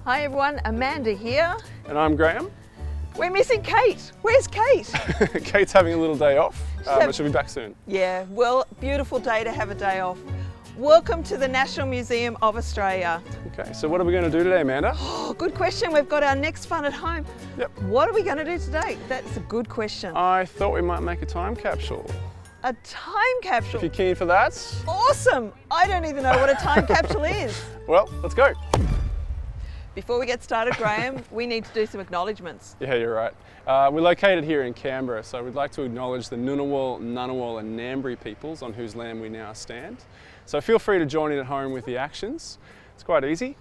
Hi everyone, Amanda here. And I'm Graham. We're missing Kate. Where's Kate? Kate's having a little day off, but she'll be back soon. Yeah, well, beautiful day to have a day off. Welcome to the National Museum of Australia. Okay, so what are we going to do today, Amanda? Oh, good question. We've got our next fun at home. Yep. What are we going to do today? That's a good question. I thought we might make a time capsule. A time capsule? If you're keen for that. Awesome! I don't even know what a time capsule is. Well, let's go. Before we get started, Graham, we need to do some acknowledgements. Yeah, you're right. We're located here in Canberra, so we'd like to acknowledge the Ngunnawal, Ngunnawal and Ngambri peoples on whose land we now stand. So feel free to join in at home with the actions. It's quite easy.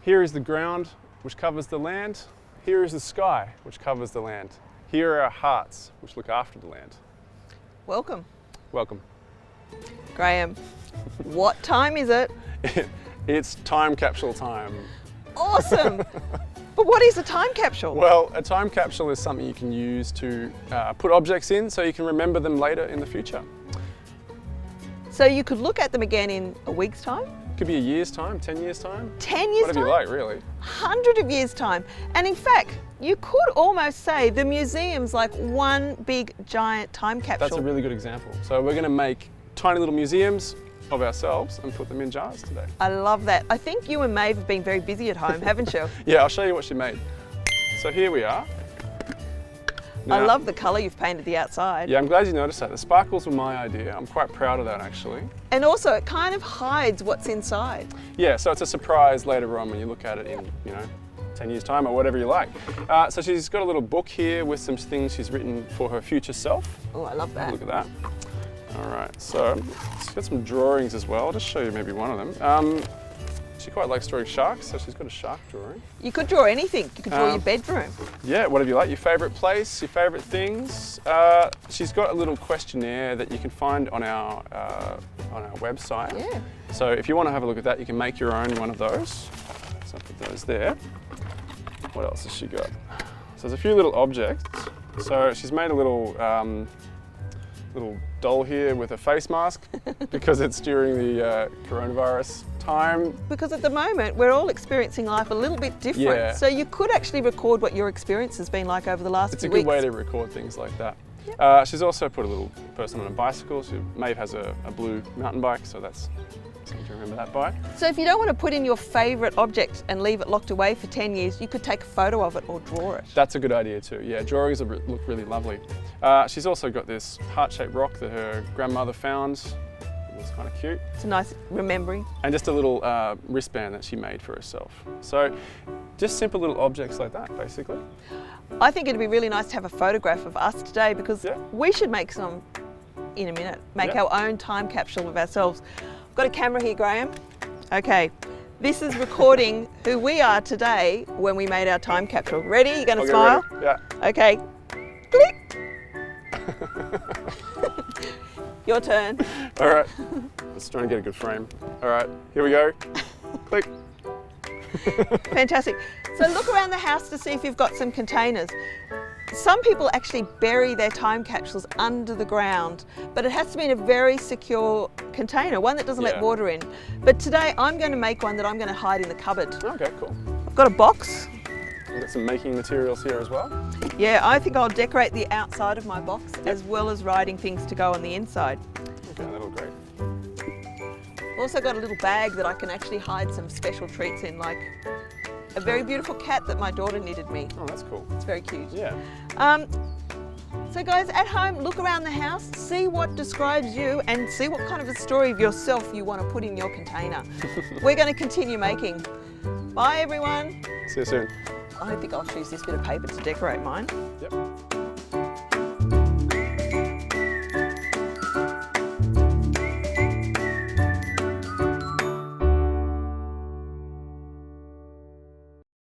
Here is the ground which covers the land. Here is the sky which covers the land. Here are our hearts which look after the land. Welcome. Welcome. Graham, what time is it? It's time capsule time. Awesome! But what is a time capsule? Well, a time capsule is something you can use to put objects in so you can remember them later in the future. So you could look at them again in a week's time? Could be a year's time, 10 years time. 10 years Whatever time? you like, really. 100 of years time. And in fact, you could almost say the museum's like one big giant time capsule. That's a really good example. So we're going to make tiny little museums of ourselves and put them in jars today. I love that. I think you and Maeve have been very busy at home, haven't you? Yeah, I'll show you what she made. So here we are. I Now, love the colour you've painted the outside. Yeah, I'm glad you noticed that. The sparkles were my idea. I'm quite proud of that, actually. And also it kind of hides what's inside. Yeah, so it's a surprise later on when you look at it in, 10 years time or whatever you like. So she's got a little book here with some things she's written for her future self. Oh, I love that. Look at that. All right, so she's got some drawings as well. I'll just show you maybe one of them. She quite likes drawing sharks, so she's got a shark drawing. You could draw anything. You could draw your bedroom. Yeah, whatever you like. Your favourite place, your favourite things. She's got a little questionnaire that you can find on our website. Yeah. So if you want to have a look at that, you can make your own one of those. So I'll put those there. What else has she got? So there's a few little objects. So she's made a little doll here with a face mask because it's during the coronavirus time. Because at the moment, we're all experiencing life a little bit different. Yeah. So you could actually record what your experience has been like over the last It's few a good weeks. way to record things like that. Yep. She's also put a little person on a bicycle. Maeve has a blue mountain bike, so that's something to remember that by. So if you don't want to put in your favourite object and leave it locked away for 10 years, you could take a photo of it or draw it. That's a good idea too. Yeah, drawings look really lovely. She's also got this heart-shaped rock that her grandmother found. It was kind of cute. It's a nice remembering. And just a little wristband that she made for herself. So just simple little objects like that, basically. I think it'd be really nice to have a photograph of us today because Yeah. we should make some in a minute. Make our own time capsule of ourselves. I've got a camera here, Graham. Okay, this is recording who we are today when we made our time capsule. Ready? You're going to smile? Ready. Yeah. Okay. Click. Your turn. All right. Let's try and get a good frame. All right, here we go. Click. Fantastic. So look around the house to see if you've got some containers. Some people actually bury their time capsules under the ground, but it has to be in a very secure container, one that doesn't let water in. But today I'm going to make one that I'm going to hide in the cupboard. Okay, cool. I've got a box. We've got some making materials here as well. Yeah, I think I'll decorate the outside of my box as well as writing things to go on the inside. Okay, that'll look great. Also got a little bag that I can actually hide some special treats in, like a very beautiful cat that my daughter knitted me. Oh, that's cool. It's very cute. Yeah. So guys, at home, look around the house, see what describes you and see what kind of a story of yourself you want to put in your container. We're going to continue making. Bye everyone. See you soon. I think I'll choose this bit of paper to decorate mine. Yep.